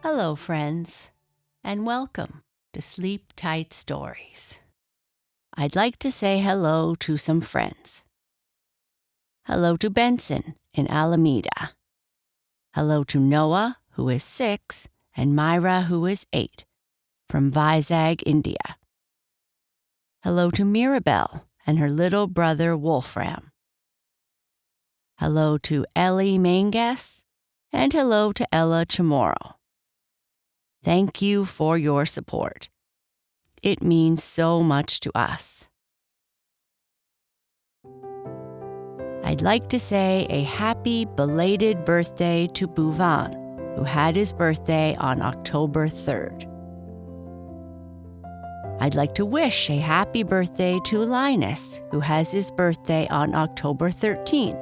Hello, friends, and welcome to Sleep Tight Stories. I'd like to say hello to some friends. Hello to Benson in Alameda. Hello to Noah, who is 6, and Myra, who is 8, from Vizag, India. Hello to Mirabelle and her little brother Wolfram. Hello to Ellie Mangas, and hello to Ella Chamorro. Thank you for your support. It means so much to us. I'd like to say a happy belated birthday to Bhuvan, who had his birthday on October 3rd. I'd like to wish a happy birthday to Linus, who has his birthday on October 13th,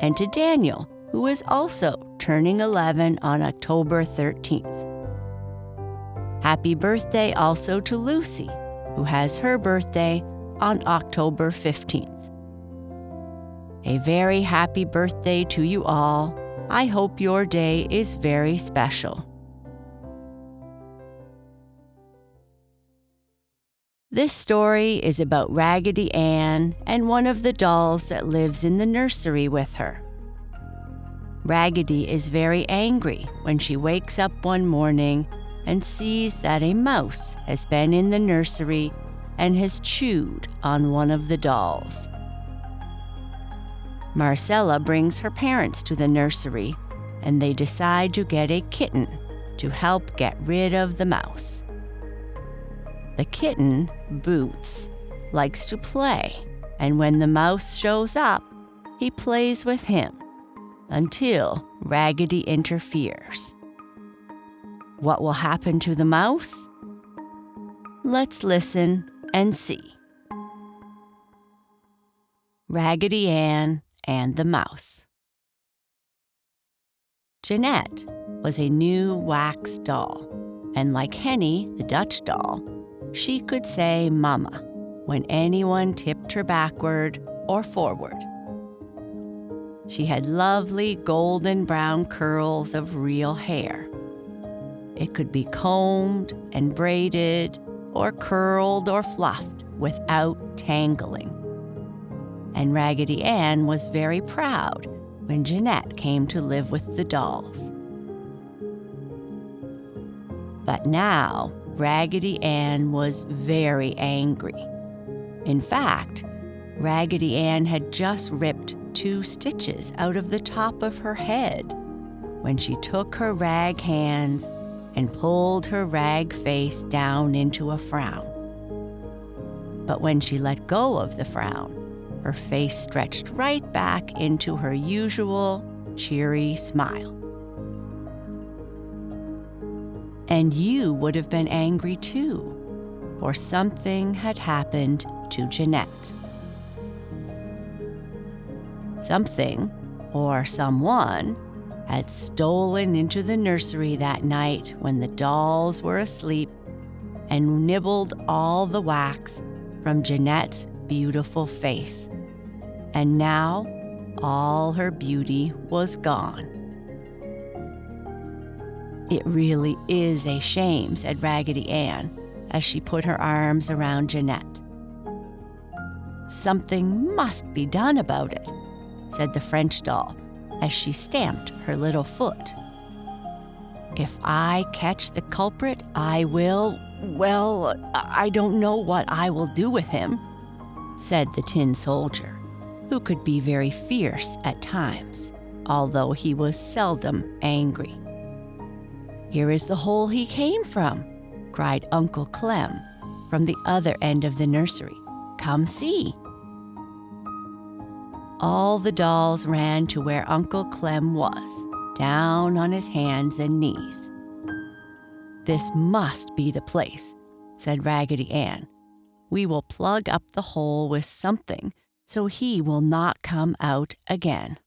and to Daniel, who is also turning 11 on October 13th. Happy birthday also to Lucy, who has her birthday on October 15th. A very happy birthday to you all. I hope your day is very special. This story is about Raggedy Ann and one of the dolls that lives in the nursery with her. Raggedy is very angry when she wakes up one morning and sees that a mouse has been in the nursery and has chewed on one of the dolls. Marcella brings her parents to the nursery, and they decide to get a kitten to help get rid of the mouse. The kitten, Boots, likes to play, and when the mouse shows up, he plays with him until Raggedy interferes. What will happen to the mouse? Let's listen and see. Raggedy Ann and the Mouse. Jeanette was a new wax doll, and like Henny, the Dutch doll, she could say mama when anyone tipped her backward or forward. She had lovely golden brown curls of real hair. It could be combed and braided or curled or fluffed without tangling. And Raggedy Ann was very proud when Jeanette came to live with the dolls. But now, Raggedy Ann was very angry. In fact, Raggedy Ann had just ripped 2 stitches out of the top of her head when she took her rag hands and pulled her rag face down into a frown. But when she let go of the frown, her face stretched right back into her usual cheery smile. And you would have been angry too, for something had happened to Jeanette. Something, or someone, had stolen into the nursery that night when the dolls were asleep and nibbled all the wax from Jeanette's beautiful face. And now all her beauty was gone. It really is a shame, said Raggedy Ann as she put her arms around Jeanette. Something must be done about it, said the French doll as she stamped her little foot. If I catch the culprit, I will, I don't know what I will do with him, said the tin soldier, who could be very fierce at times, although he was seldom angry. Here is the hole he came from, cried Uncle Clem from the other end of the nursery. Come see. All the dolls ran to where Uncle Clem was, down on his hands and knees. This must be the place, said Raggedy Ann. We will plug up the hole with something so he will not come out again.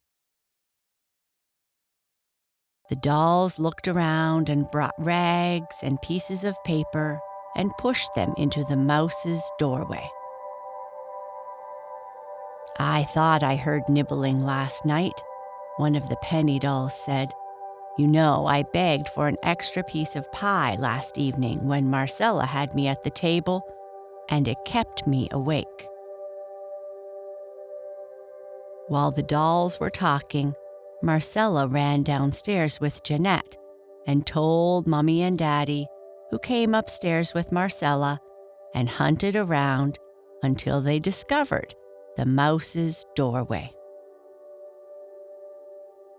The dolls looked around and brought rags and pieces of paper and pushed them into the mouse's doorway. I thought I heard nibbling last night, one of the penny dolls said. You know, I begged for an extra piece of pie last evening when Marcella had me at the table, and it kept me awake." While the dolls were talking, Marcella ran downstairs with Jeanette and told Mummy and Daddy, who came upstairs with Marcella and hunted around until they discovered the mouse's doorway.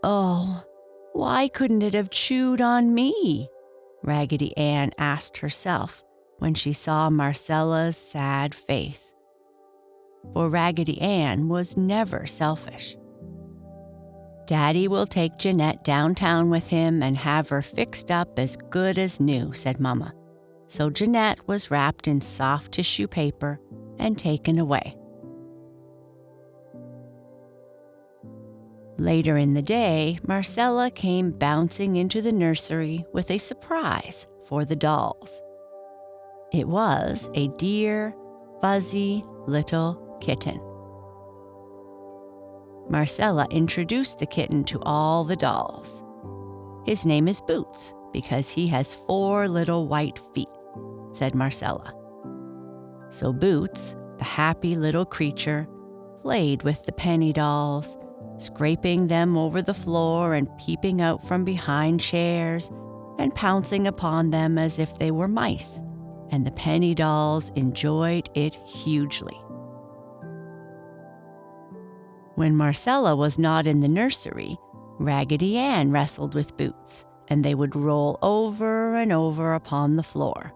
"Oh, why couldn't it have chewed on me?" Raggedy Ann asked herself when she saw Marcella's sad face. For Raggedy Ann was never selfish. "Daddy will take Jeanette downtown with him and have her fixed up as good as new," said Mama. So Jeanette was wrapped in soft tissue paper and taken away. Later in the day, Marcella came bouncing into the nursery with a surprise for the dolls. It was a dear, fuzzy little kitten. Marcella introduced the kitten to all the dolls. "His name is Boots because he has 4 little white feet," said Marcella. So Boots, the happy little creature, played with the penny dolls, scraping them over the floor and peeping out from behind chairs and pouncing upon them as if they were mice, and the penny dolls enjoyed it hugely. When Marcella was not in the nursery, Raggedy Ann wrestled with Boots, and they would roll over and over upon the floor.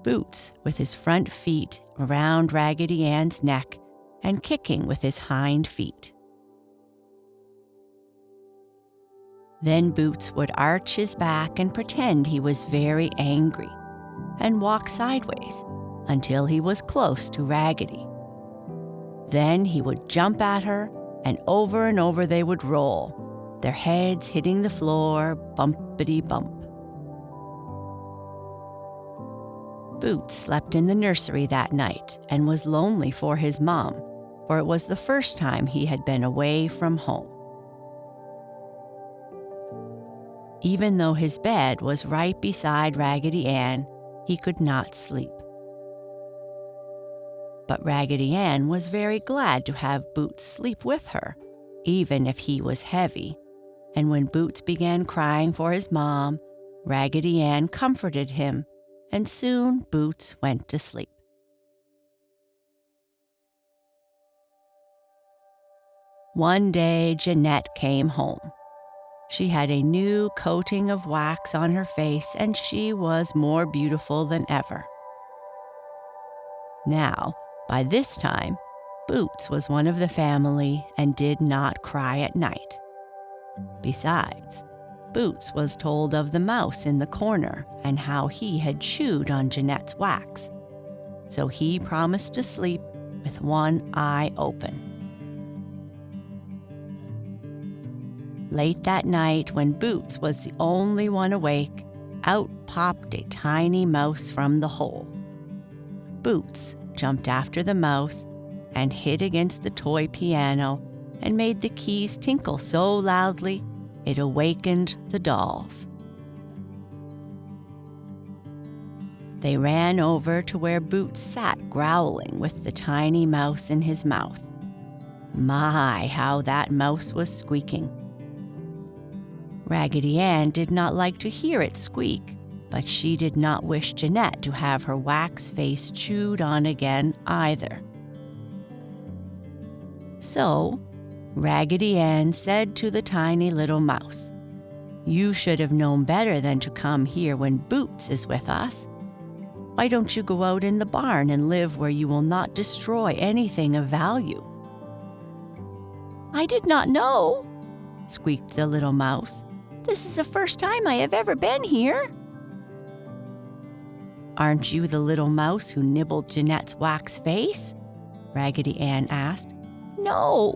Boots with his front feet around Raggedy Ann's neck and kicking with his hind feet. Then Boots would arch his back and pretend he was very angry and walk sideways until he was close to Raggedy. Then he would jump at her, and over they would roll, their heads hitting the floor bumpity-bump. Boots slept in the nursery that night and was lonely for his mom, for it was the first time he had been away from home. Even though his bed was right beside Raggedy Ann, he could not sleep. But Raggedy Ann was very glad to have Boots sleep with her, even if he was heavy, and when Boots began crying for his mom, Raggedy Ann comforted him, and soon Boots went to sleep. One day, Jeanette came home. She had a new coating of wax on her face, and she was more beautiful than ever. Now, by this time, Boots was one of the family and did not cry at night. Besides, Boots was told of the mouse in the corner and how he had chewed on Jeanette's wax, so he promised to sleep with one eye open. Late that night, when Boots was the only one awake, out popped a tiny mouse from the hole. Boots jumped after the mouse and hit against the toy piano and made the keys tinkle so loudly it awakened the dolls. They ran over to where Boots sat growling with the tiny mouse in his mouth. My, how that mouse was squeaking. Raggedy Ann did not like to hear it squeak, but she did not wish Jeanette to have her wax face chewed on again either. So, Raggedy Ann said to the tiny little mouse, "You should have known better than to come here when Boots is with us. Why don't you go out in the barn and live where you will not destroy anything of value?" "I did not know," squeaked the little mouse. "This is the first time I have ever been here." "Aren't you the little mouse who nibbled Jeanette's wax face?" Raggedy Ann asked. "No,"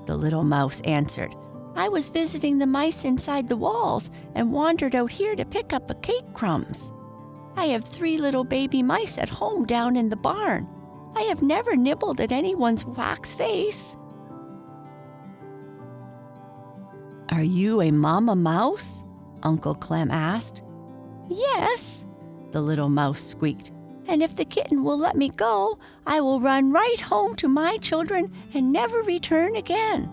the little mouse answered. "I was visiting the mice inside the walls and wandered out here to pick up a cake crumbs. I have 3 little baby mice at home down in the barn. I have never nibbled at anyone's wax face." "Are you a Mama Mouse?" Uncle Clem asked. "Yes," the little mouse squeaked. "And if the kitten will let me go, I will run right home to my children and never return again."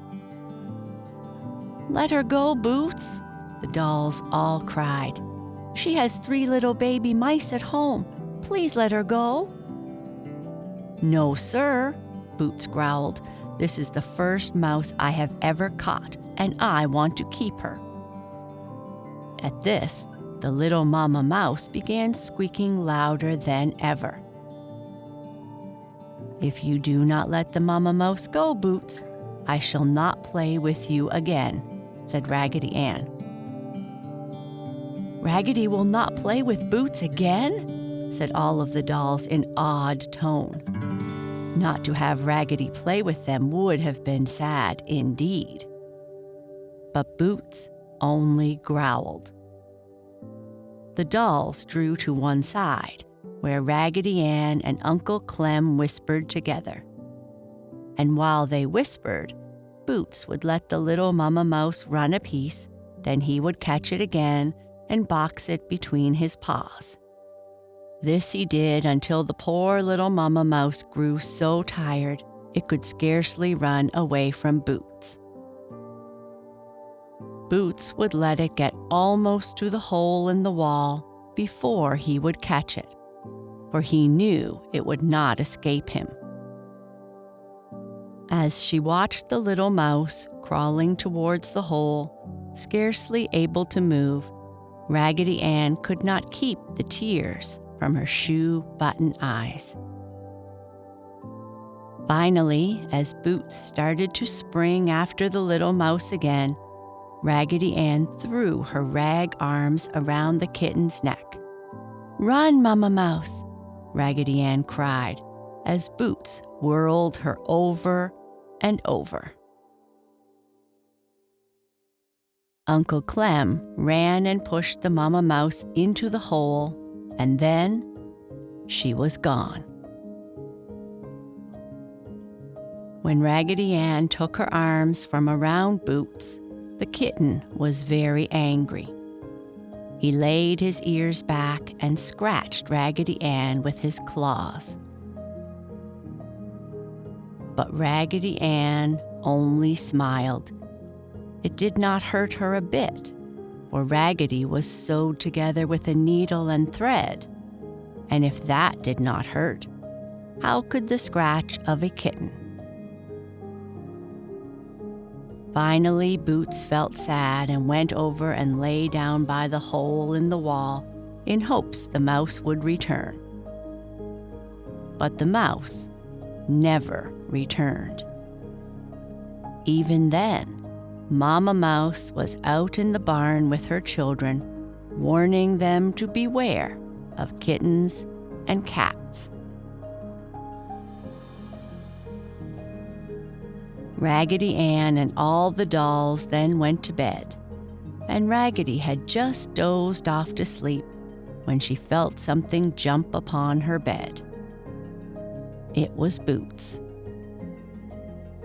"Let her go, Boots," the dolls all cried. "She has 3 little baby mice at home. Please let her go." "No, sir," Boots growled. "This is the first mouse I have ever caught, and I want to keep her." At this, the little Mama Mouse began squeaking louder than ever. "If you do not let the Mama Mouse go, Boots, I shall not play with you again," said Raggedy Ann. "Raggedy will not play with Boots again?" said all of the dolls in awed tone. Not to have Raggedy play with them would have been sad indeed. But Boots only growled. The dolls drew to one side, where Raggedy Ann and Uncle Clem whispered together. And while they whispered, Boots would let the little Mama Mouse run a piece, then he would catch it again and box it between his paws. This he did until the poor little Mama Mouse grew so tired it could scarcely run away from Boots. Boots would let it get almost to the hole in the wall before he would catch it, for he knew it would not escape him. As she watched the little mouse crawling towards the hole, scarcely able to move, Raggedy Ann could not keep the tears from her shoe-button eyes. Finally, as Boots started to spring after the little mouse again, Raggedy Ann threw her rag arms around the kitten's neck. "Run, Mama Mouse!" Raggedy Ann cried as Boots whirled her over and over. Uncle Clem ran and pushed the Mama Mouse into the hole, and then she was gone. When Raggedy Ann took her arms from around Boots, the kitten was very angry. He laid his ears back and scratched Raggedy Ann with his claws. But Raggedy Ann only smiled. It did not hurt her a bit, for Raggedy was sewed together with a needle and thread, and if that did not hurt, how could the scratch of a kitten? Finally, Boots felt sad and went over and lay down by the hole in the wall in hopes the mouse would return. But the mouse never returned. Even then, Mama Mouse was out in the barn with her children, warning them to beware of kittens and cats. Raggedy Ann and all the dolls then went to bed, and Raggedy had just dozed off to sleep when she felt something jump upon her bed. It was Boots.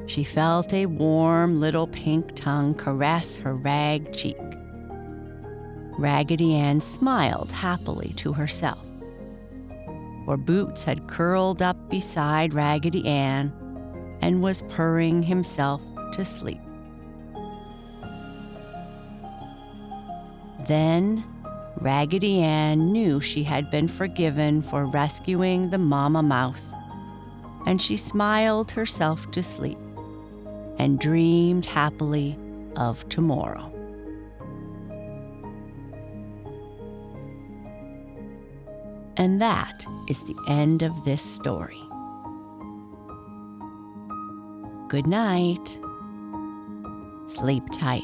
She felt a warm little pink tongue caress her rag cheek. Raggedy Ann smiled happily to herself, for Boots had curled up beside Raggedy Ann and was purring himself to sleep. Then Raggedy Ann knew she had been forgiven for rescuing the Mama Mouse, and she smiled herself to sleep and dreamed happily of tomorrow. And that is the end of this story. Good night. Sleep tight.